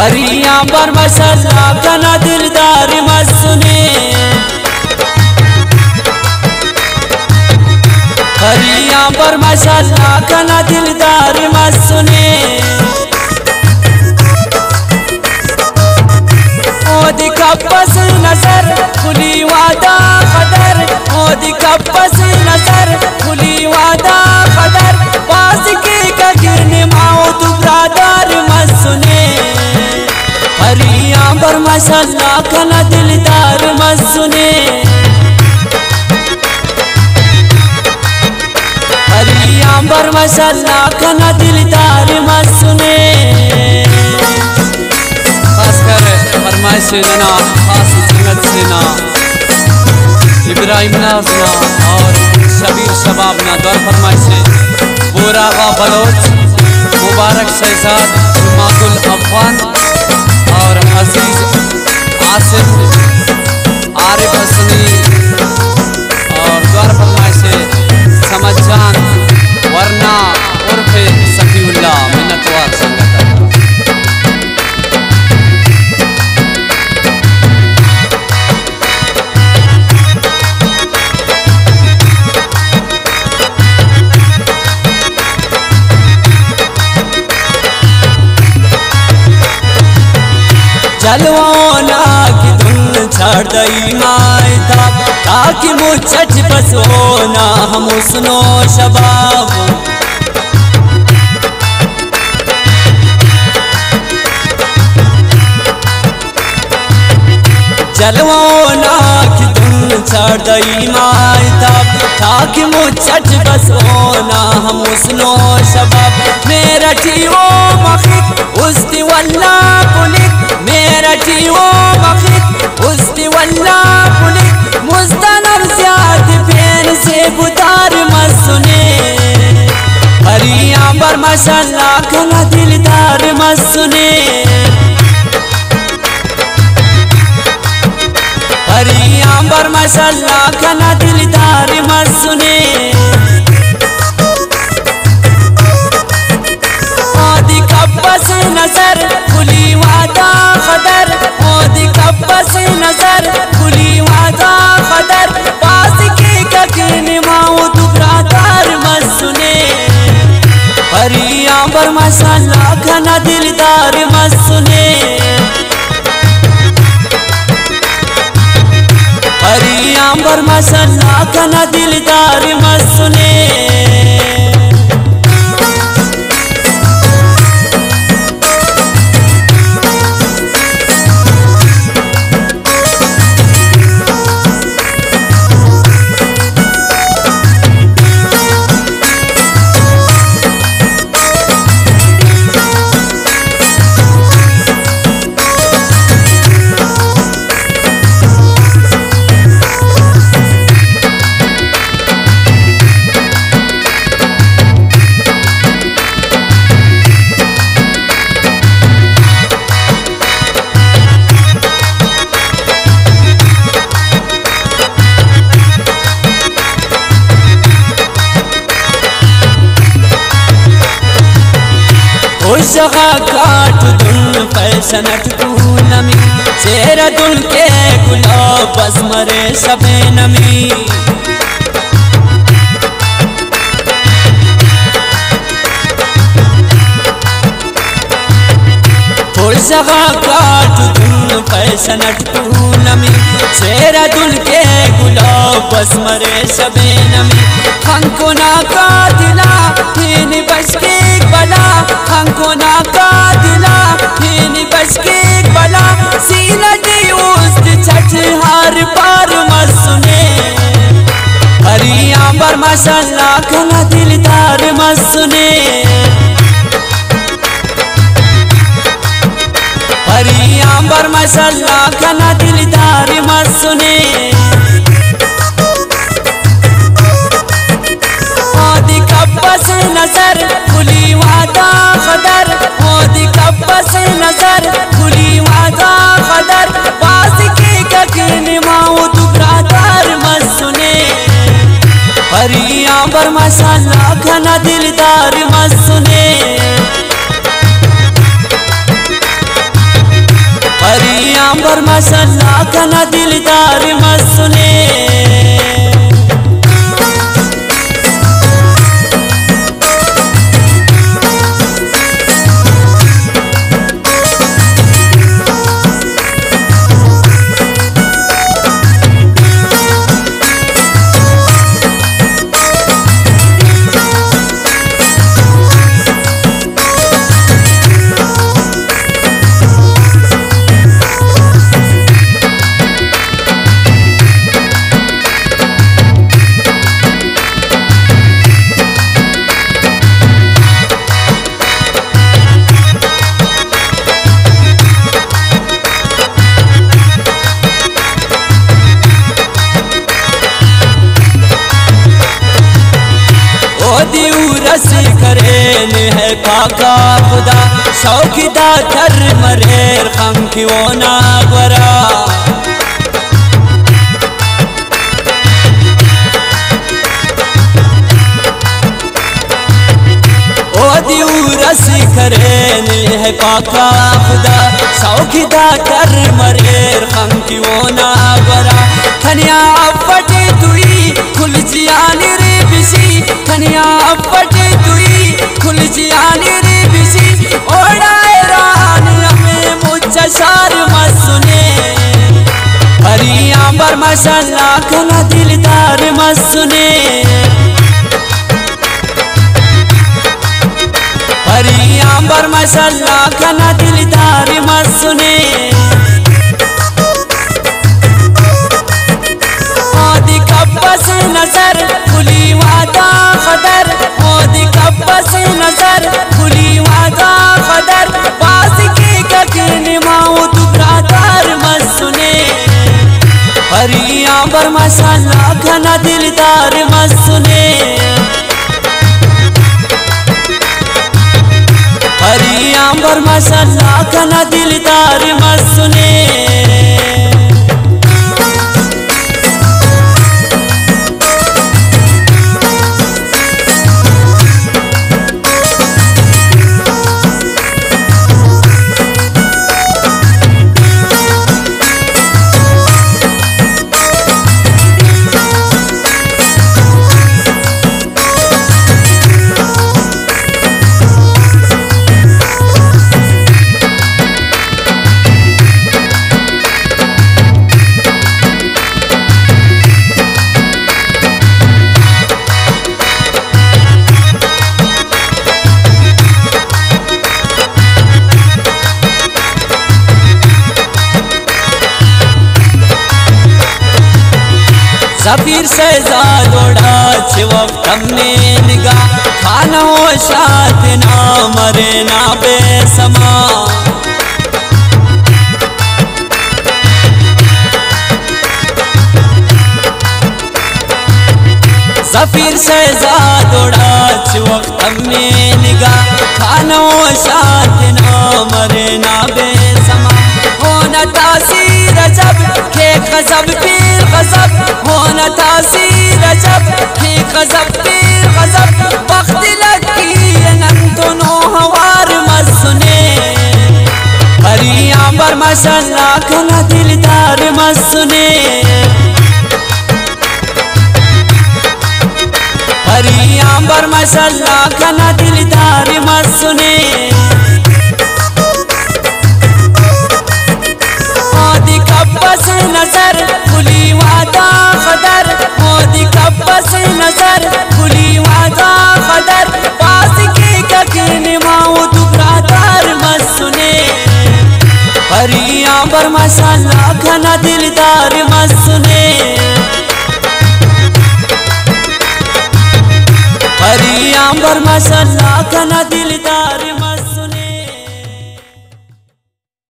हरिया पर मसल्ला कना दिलदार मत सुने, हरिया पर मसल्ला कना दिलदार मत सुने। मोदी कपस नजर खुली वादा कदर, मोदी कपस नजर खुली वादा कदर, पास के गिरने माओ तू ब्रादर मत सुने। हरिया पर मसल्ला कना दिलदार मत सुने, हरिया पर मसल्ला कना दिलदार मत सुने। फरमाइश ना खास संगत से ना इब्राहिम नाजना और शबीर शबाब ना दौर फरमाइश बोरा व बलोच मुबारक शहजाद माकुल अफवान और अजीज आसिफ आरिफ हसनी और दौर फरमाइश समझान वरना उर्फे सफीउल्लाह मिन्नतवार संगत। जलवाना की धुन छाड़ दई माए ताकि मुझ बसोना हम सुनो शबाब। जलवाना की धुन छाड़ दई माए ताकि मुझ बसोना हम सुनो शबाब। मेरा जीवो मखित उस्ती वल्ला पुलित, मेरा जीवो मखित उस्ती वल्ला पुलित, मुस्तनर ज़्याद फैन से गुदार मत सुने। हरिया पर मसल्ला कना दिलदार मत सुने, हरिया पर मसल्ला कना दिलदार मत सुने। मोदी कपस नजर खुली वादा कदर, मोदी कपस नजर खुली वादा कदर, पास के गिरने माओ तू ब्रादर मत सुने। हरिया पर मसल्ला कना दिलदार मत सुने, हरिया पर मसल्ला कना दिलदार मत सुने। जगह काट दुल फैशन नमी, चेहरा दुल के गुलाब बस मरे सबे नमी। थोड़ी जगह काट दुल फैशन नमी, चेहरा दुल के गुलाब बस मरे सबे नमी। हमको ना का दिला फिर बस के बला, हमको ना का दिला फिर बस के बला, सीना दी उस्त छठ हार पार मत सुने। हरिया पर मसल्ला कना दिलदार मत सुने, हरिया पर मसल्ला कना दिलदार मत सुने। मोदी कपस नजर खुली वादा कदर, मोदी कपस नजर खुली वादा कदर, पास के गिरने माओ तू ब्रादर मत सुने। हरिया पर मसल्ला कना दिलदार मत सुने, अंबर मसल्ला का ना दिलदार मत सुने। रसी करे है पाका खुदा शौकीदा कर मरेर खम की वो नागवरा ओ दियू रसी करे है पाका खुदा शौकीदा कर मरेर खम की वो नागवरा खनिया पटे तुई खुल जियानी रे बिसी खनिया पटे तुई खुल जियानी रे बिसी ओढ़ाए रान हमें मुझे सार मत सुने। हरी अंबर मसल्ला का दिलदार मत सुने। हरी अंबर मसल्ला का दिलदार मत सुने। से नजर खुली वादा खदर मोदी कब्बा से नजर खुली वादा खदर बाज की ककीन माऊ दुबरादार मत सुने। हरी अंबर मसल्ला का दिलदार मत सुने। हरी अंबर मसल्ला का दिलदार मत सुने। ज़फीर से ज़ादोड़ा वक्त हमने निगाह खाना हो शाद ना मरे ना बेसमा। ज़फीर से ज़ादोड़ा वक्त हमने निगाह खाना हो शाद ना मरे ना बेसमा। होना तासीर जब के गज़ब पीर गज़ब होना तासीर जब के गज़ब पीर गज़ब वक्त लगी नम दोनों हवार मत सुने। हरी अंबर मसल्ला का दिलदार मत सुने। हरी अंबर मसल्ला का दिलदार मत सुने। से नजर खुली वादा खदर मोदी कब्बा से नजर खुली वादा खदर पास की ककीन माऊ दुबरादार मत सुने। हरी अंबर मसल्ला का दिलदार मत सुने। हरी अंबर मसल्ला का दिलदार